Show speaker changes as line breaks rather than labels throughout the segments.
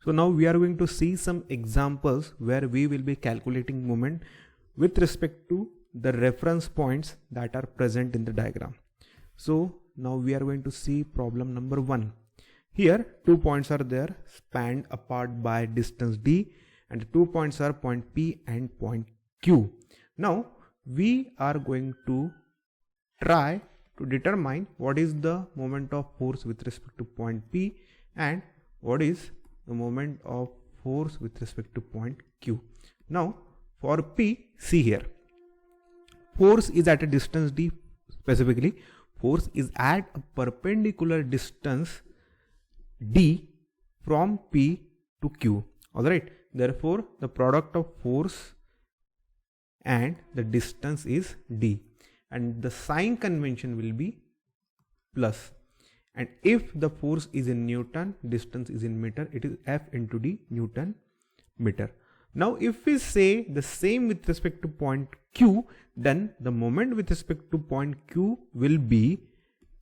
So now we are going to see some examples where we will be calculating moment with respect to the reference points that are present in the diagram. So now we are going to see problem number 1. Here 2 points are there spanned apart by distance d, and the 2 points are point P and point Q. Now we are going to try to determine what is the moment of force with respect to point P and what is the moment of force with respect to point Q. Now for P, see here, force is at a distance d, specifically force is at a perpendicular distance d from P to Q. Alright, therefore the product of force and the distance is d, and the sign convention will be plus. And if the force is in Newton, distance is in meter, it is F into d Newton meter. Now if we say the same with respect to point Q, then the moment with respect to point Q will be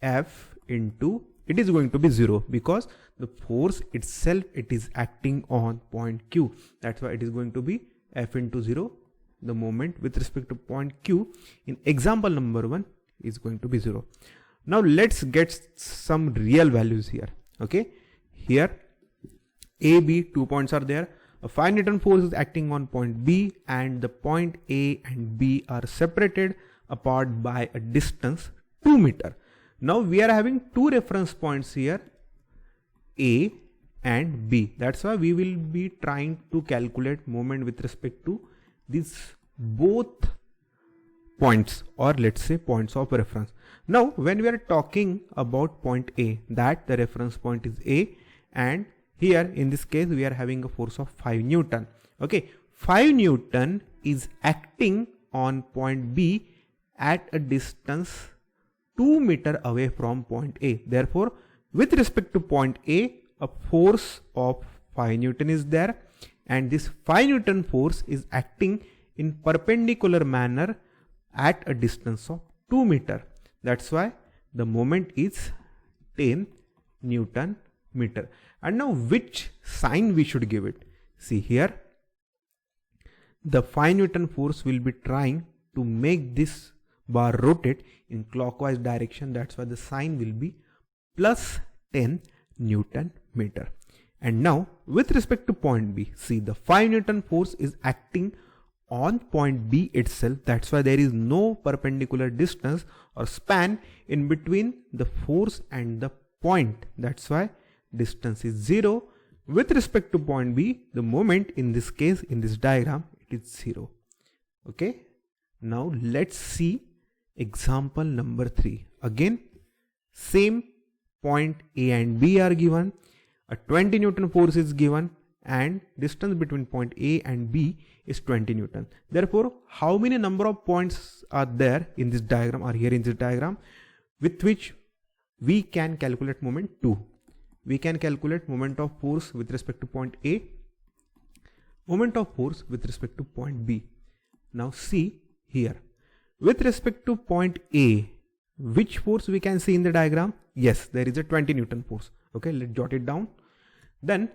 F into, it is going to be 0 because the force itself, it is acting on point Q. That's why it is going to be F into 0. The moment with respect to point Q in example number 1 is going to be 0. Now let's get some real values here. Okay, here A, B, 2 points are there. A 5 Newton force is acting on point B, and the point A and B are separated apart by a distance 2 meter. Now we are having 2 reference points here, A and B. That's why we will be trying to calculate moment with respect to these both points, or let's say points of reference. Now when we are talking about point A, that the reference point is A, and here in this case we are having a force of 5 Newton. Okay, 5 Newton is acting on point B at a distance 2 meter away from point A. Therefore with respect to point A, a force of 5 Newton is there, and this 5 Newton force is acting in perpendicular manner at a distance of 2 meter. That's why the moment is 10 Newton meter. And now which sign we should give it? See here, the 5 Newton force will be trying to make this bar rotate in clockwise direction. That's why the sign will be plus 10 Newton meter. And now with respect to point B, see the 5 Newton force is acting on point B itself. That's why there is no perpendicular distance or span in between the force and the point. That's why distance is 0. With respect to point B, the moment in this case, in this diagram, it is 0. Okay, now let's see example number 3. Again, same point A and B are given, a 20 Newton force is given, and distance between point A and B is 20 Newton. Therefore, how many number of points are there in this diagram, or here in this diagram, with which we can calculate moment? 2. We can calculate moment of force with respect to point A, moment of force with respect to point B. Now see here, with respect to point A, which force we can see in the diagram? Yes, there is a 20 Newton force. Okay, let's jot it down. Then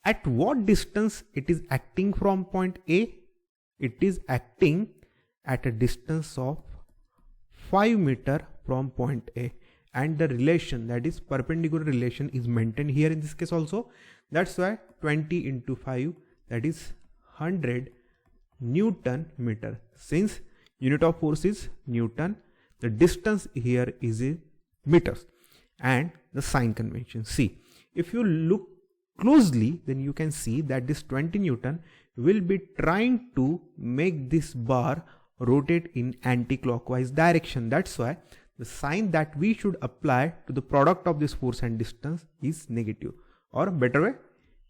at what distance it is acting from point A? It is acting at a distance of 5 meter from point A, and the relation, that is perpendicular relation, is maintained here in this case also. That's why 20 into 5, that is 100 Newton meter. Since unit of force is Newton, the distance here is in meters. And the sign convention, see, if you look closely, then you can see that this 20 Newton will be trying to make this bar rotate in anti-clockwise direction. That's why the sign that we should apply to the product of this force and distance is negative. Or better way,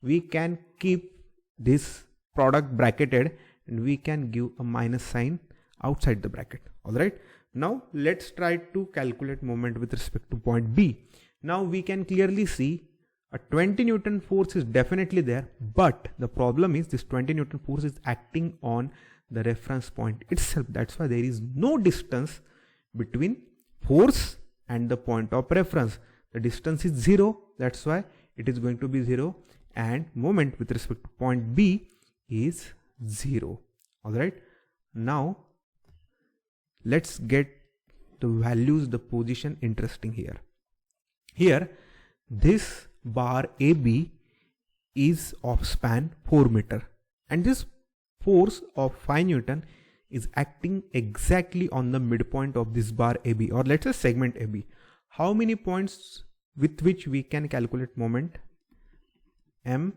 we can keep this product bracketed and we can give a minus sign outside the bracket. Alright, now let's try to calculate moment with respect to point B. Now we can clearly see a 20 Newton force is definitely there, but the problem is this 20 Newton force is acting on the reference point itself. That's why there is no distance between force and the point of reference. The distance is 0. That's why it is going to be 0. and moment with respect to point B is 0. Alright, now let's get the values, the position interesting here. Here this bar AB is of span 4 meter and this force of 5 Newton is acting exactly on the midpoint of this bar AB, or let's say segment AB. How many points with which we can calculate moment? M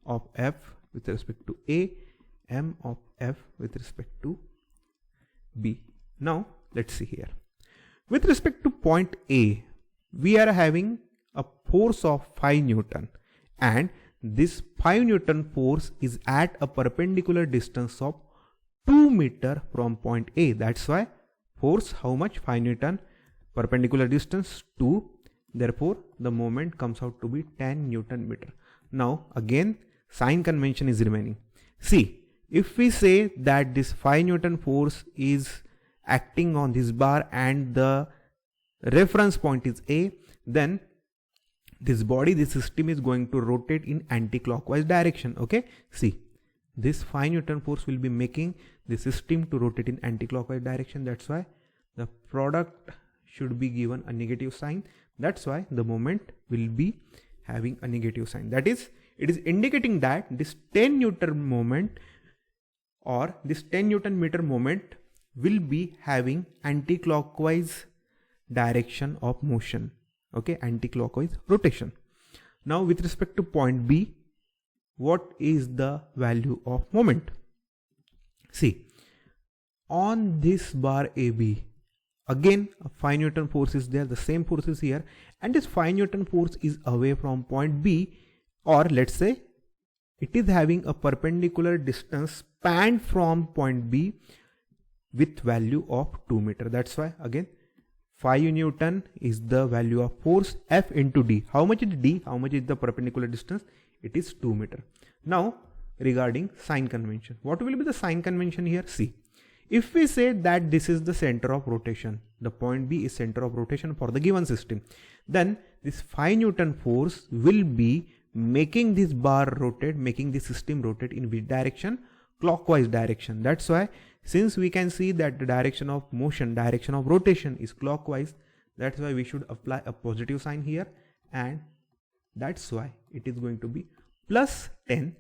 of F with respect to A, M of F with respect to B. Now let's see here. With respect to point A, we are having a force of 5 Newton and this 5 Newton force is at a perpendicular distance of 2 meter from point A. That's why force how much? 5 Newton, perpendicular distance 2. Therefore, the moment comes out to be 10 Newton meter. Now again sign convention is remaining. See, if we say that this 5 Newton force is acting on this bar and the reference point is A, then this body, this system is going to rotate in anti-clockwise direction. Okay, see, this 5 Newton force will be making the system to rotate in anti-clockwise direction. That's why the product should be given a negative sign. That's why the moment will be having a negative sign. That is, it is indicating that this 10 Newton moment or this 10 Newton meter moment will be having anti-clockwise direction of motion. Okay, anti-clockwise rotation. Now with respect to point B, what is the value of moment? See, on this bar AB, again a 5 Newton force is there, the same force is here, and this 5 Newton force is away from point B, or let's say it is having a perpendicular distance spanned from point B with value of 2 meter. That's why again 5 Newton is the value of force, F into D. How much is D? How much is the perpendicular distance? It is 2 meter. Now regarding sign convention, what will be the sign convention here? See, if we say that this is the center of rotation, the point B is center of rotation for the given system, then this 5 Newton force will be making this bar rotate, making the system rotate in which direction? Clockwise direction. That's why, since we can see that the direction of motion, direction of rotation is clockwise, that's why we should apply a positive sign here, and that's why it is going to be plus 10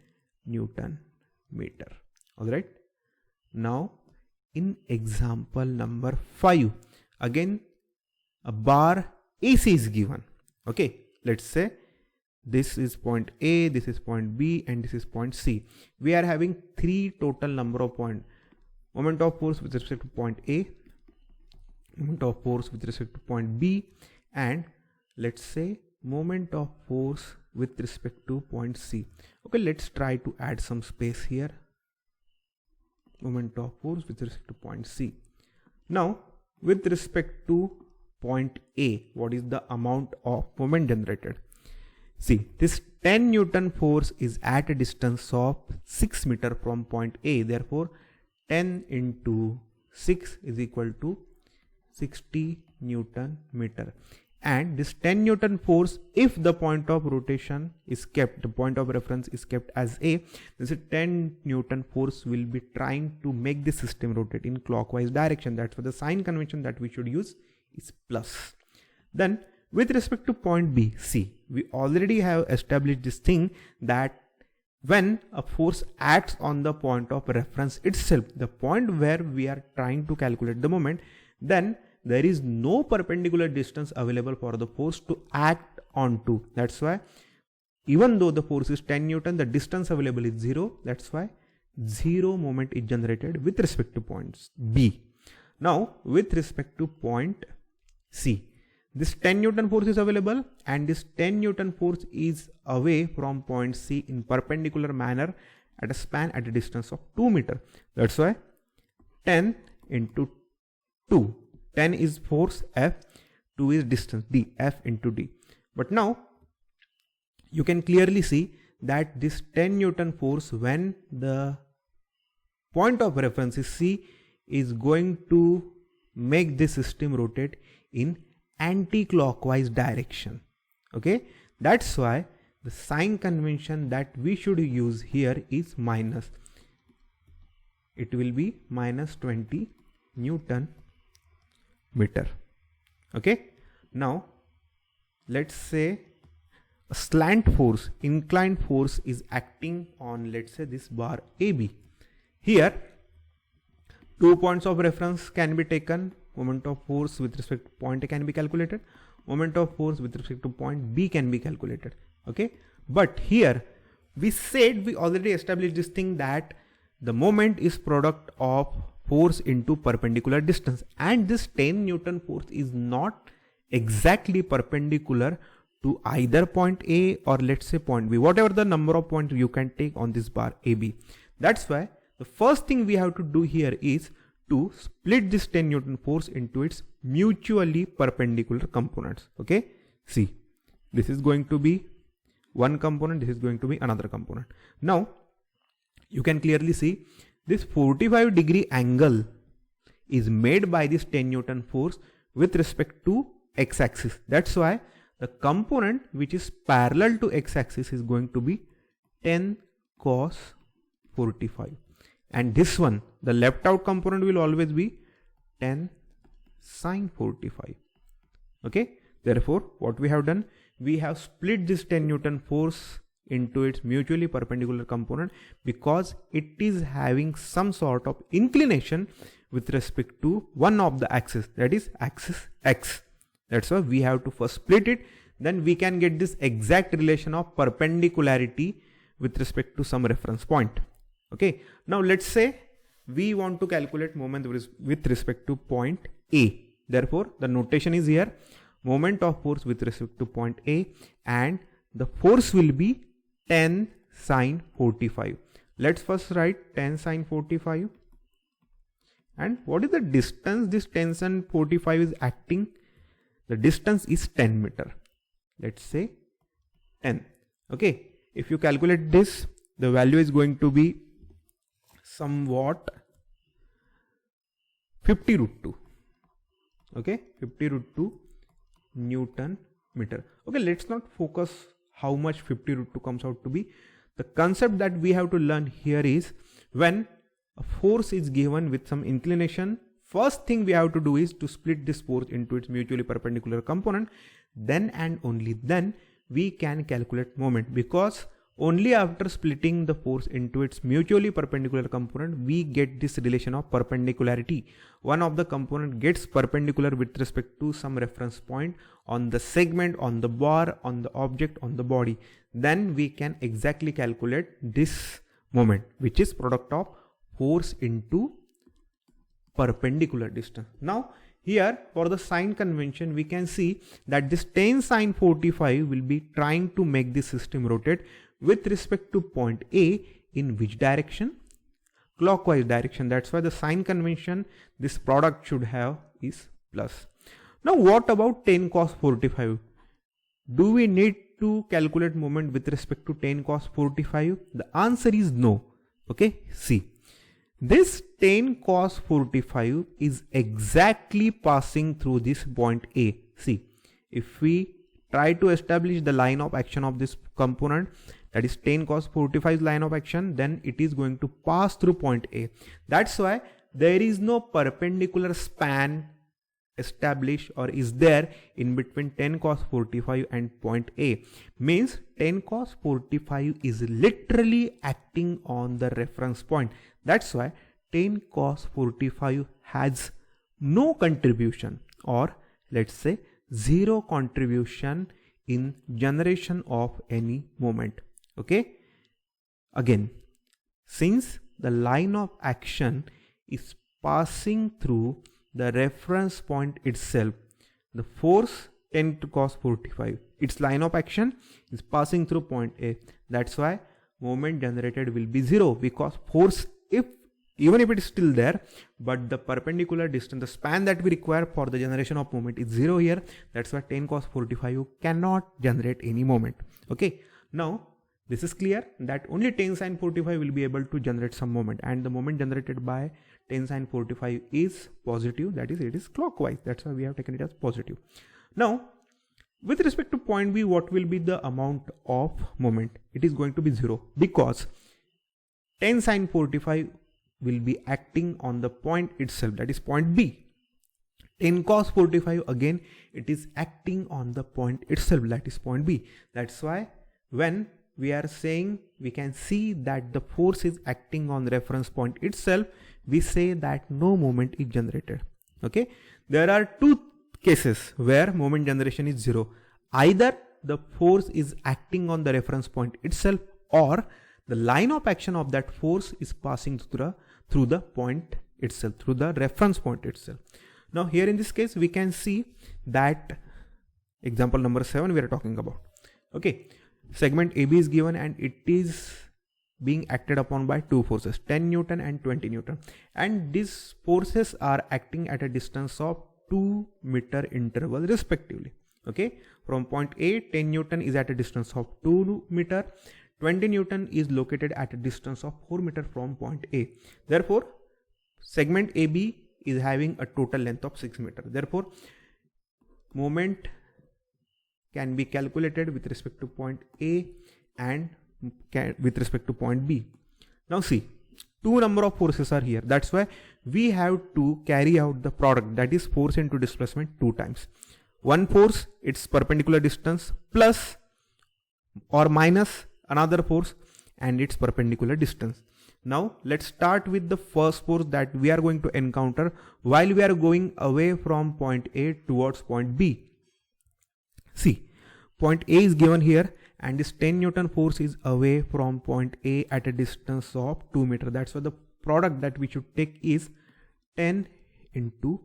Newton meter. Alright, now in example number 5, again a bar AC is given. Okay, let's say this is point A, this is point B, and this is point C. We are having 3 total number of points. Moment of force with respect to point A, moment of force with respect to point B, and let's say moment of force with respect to point C. Okay, let's try to add some space here. Moment of force with respect to point C. Now with respect to point A, what is the amount of moment generated? See, this 10 Newton force is at a distance of 6 meter from point A. Therefore 10 into 6 is equal to 60 Newton meter. And this 10 Newton force, if the point of rotation is kept, the point of reference is kept as A, this 10 Newton force will be trying to make the system rotate in clockwise direction. That's why the sign convention that we should use is plus. Then with respect to point B, see, we already have established this thing that when a force acts on the point of reference itself, the point where we are trying to calculate the moment, then there is no perpendicular distance available for the force to act onto. That's why even though the force is 10 Newton, the distance available is 0. That's why 0 moment is generated with respect to points B. Now with respect to point C, this 10 Newton force is available and this 10 Newton force is away from point C in perpendicular manner at a span at a distance of 2 meter. That's why 10 into 2. 10 is force F, 2 is distance D, F into D. But now you can clearly see that this 10 Newton force, when the point of reference is C, is going to make this system rotate in anti-clockwise direction. Okay, that's why the sign convention that we should use here is minus. It will be minus 20 Newton meter. Okay. Now let's say a slant force, inclined force is acting on, let's say, this bar AB. Here 2 points of reference can be taken. Moment of force with respect to point A can be calculated. Moment of force with respect to point B can be calculated. Okay. But here we said, we already established this thing, that the moment is product of force into perpendicular distance, and this 10 Newton force is not exactly perpendicular to either point A or let's say point B, whatever the number of points you can take on this bar AB. That's why the first thing we have to do here is to split this 10 Newton force into its mutually perpendicular components. Okay. See, this is going to be one component, this is going to be another component. Now you can clearly see this 45-degree angle is made by this 10 Newton force with respect to x-axis. That's why the component which is parallel to x-axis is going to be 10 cos 45. And this one, the left out component, will always be 10 sin 45. Okay. Therefore, what we have done, we have split this 10 Newton force into its mutually perpendicular component because it is having some sort of inclination with respect to one of the axis, that is axis x. That's why we have to first split it, then we can get this exact relation of perpendicularity with respect to some reference point. Okay. Now let's say we want to calculate moment with respect to point A. Therefore, the notation is here, moment of force with respect to point A, and the force will be 10 sin 45. Let's first write 10 sin 45. And what is the distance this 10 sin 45 is acting? The distance is 10 meter. Let's say 10. Okay. If you calculate this, the value is going to be somewhat 50 root 2. Okay. 50 root 2 Newton meter. Okay. Let's not focus how much 50 root 2 comes out to be. The concept that we have to learn here is, when a force is given with some inclination, first thing we have to do is to split this force into its mutually perpendicular component. Then and only then we can calculate moment, because only after splitting the force into its mutually perpendicular component we get this relation of perpendicularity. One of the component gets perpendicular with respect to some reference point on the segment, on the bar, on the object, on the body. Then we can exactly calculate this moment, which is product of force into perpendicular distance. Now here for the sign convention, we can see that this 10 sin 45 will be trying to make the system rotate with respect to point A in which direction? Clockwise direction. That's why the sign convention this product should have is plus. Now what about 10 cos 45? Do we need to calculate moment with respect to 10 cos 45? The answer is no. Okay, see, this 10 cos 45 is exactly passing through this point A. See, if we try to establish the line of action of this component, that is 10 cos 45's line of action, then it is going to pass through point A. That's why there is no perpendicular span established or is there in between 10 cos 45 and point A. Means 10 cos 45 is literally acting on the reference point. That's why 10 cos 45 has no contribution, or let's say zero contribution in generation of any moment. Okay. Again, since the line of action is passing through the reference point itself, the force 10 to cos 45, its line of action is passing through point A. That's why moment generated will be zero, because force, even if it is still there, but the perpendicular distance, the span that we require for the generation of moment is zero here. That's why 10 cos 45 cannot generate any moment. Okay. Now this is clear that only 10 sin 45 will be able to generate some moment, and the moment generated by 10 sin 45 is positive, that is, it is clockwise. That's why we have taken it as positive. Now With respect to point B, what will be the amount of moment? It is going to be 0 because 10 sine 45 will be acting on the point itself, that is point B. 10 cos 45, again it is acting on the point itself, that is point B. That's why when we are saying we can see that the force is acting on the reference point itself, we say that no moment is generated. Okay, there are two cases where moment generation is 0. Either the force is acting on the reference point itself, or the line of action of that force is passing through the point itself, through the reference point itself. Now here in this case we can see that example number 7 we are talking about. Okay, segment AB is given and it is being acted upon by two forces, 10 Newton and 20 Newton, and these forces are acting at a distance of 2 meter interval respectively. Okay, from point A, 10 Newton is at a distance of 2 meter, 20 Newton is located at a distance of 4 meter from point A. Therefore segment AB is having a total length of 6 meter. Therefore moment can be calculated with respect to point A and with respect to point B. Now see, two number of forces are here. That's why we have to carry out the product, that is force into displacement, two times. One force, its perpendicular distance, plus or minus another force and its perpendicular distance. Now let's start with the first force that we are going to encounter while we are going away from point A towards point B. See, point A is given here and this 10 Newton force is away from point A at a distance of 2 meter. That's why the product that we should take is 10 into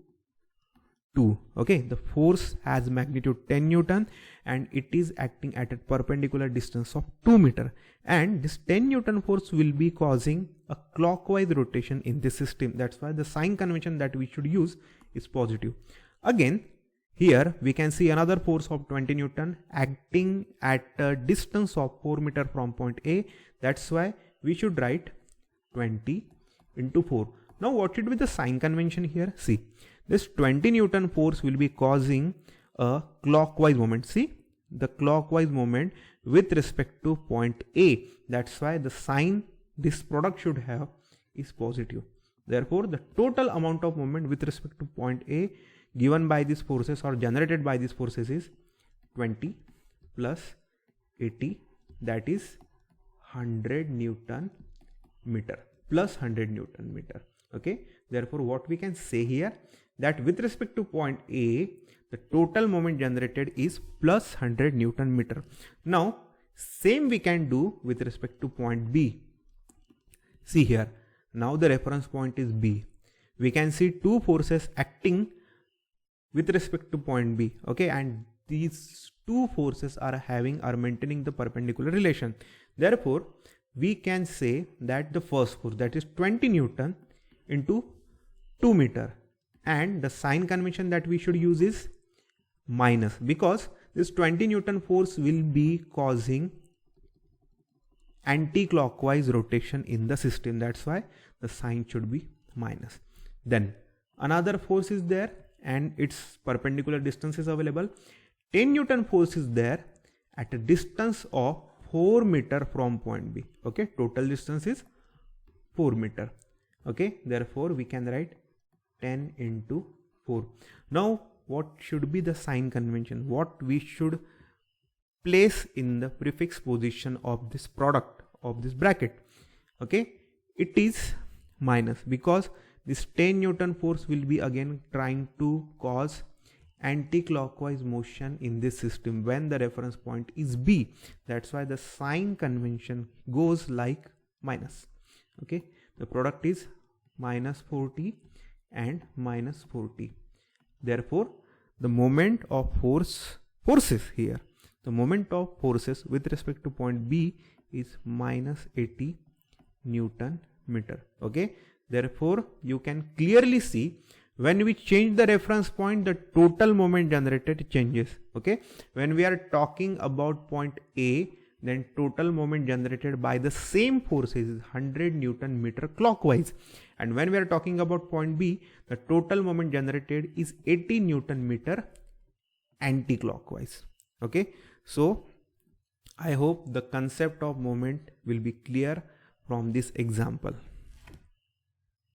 2. Okay, the force has magnitude 10 Newton and it is acting at a perpendicular distance of 2 meter, and this 10 Newton force will be causing a clockwise rotation in this system. That's why the sign convention that we should use is positive. Again, here we can see another force of 20 Newton acting at a distance of 4 meter from point A. That's why we should write 20 into 4. Now what should be the sign convention here? See, this 20 Newton force will be causing a clockwise moment. See, the clockwise moment with respect to point A. That's why the sign this product should have is positive. Therefore the total amount of moment with respect to point A given by these forces or generated by these forces is 20 plus 80, that is 100 Newton meter, plus 100 Newton meter. Okay, therefore what we can say here, that with respect to point A, the total moment generated is plus 100 Newton meter. Now same we can do with respect to point B. See here, now the reference point is B. We can see two forces acting with respect to point B. Okay, and these two forces are maintaining the perpendicular relation. Therefore we can say that the first force, that is 20 Newton into 2 meter, and the sign convention that we should use is minus, because this 20 Newton force will be causing anti-clockwise rotation in the system. That's why the sign should be minus. Then another force is there and its perpendicular distance is available. 10 Newton force is there at a distance of 4 meter from point B. Okay, total distance is 4 meter. Okay, therefore we can write 10 into 4. Now what should be the sign convention? What we should place in the prefix position of this product of this bracket? Okay, it is minus, because this 10 Newton force will be again trying to cause anti-clockwise motion in this system when the reference point is B. That's why the sign convention goes like minus. Okay, the product is minus 40 and minus 40. Therefore the moment of forces here, the moment of forces with respect to point B is minus 80 Newton meter. Okay, therefore you can clearly see when we change the reference point, the total moment generated changes. Okay, when we are talking about point A, then total moment generated by the same forces is 100 Newton meter clockwise, and when we are talking about point B, the total moment generated is 80 Newton meter anti-clockwise. Okay, so I hope the concept of moment will be clear from this example.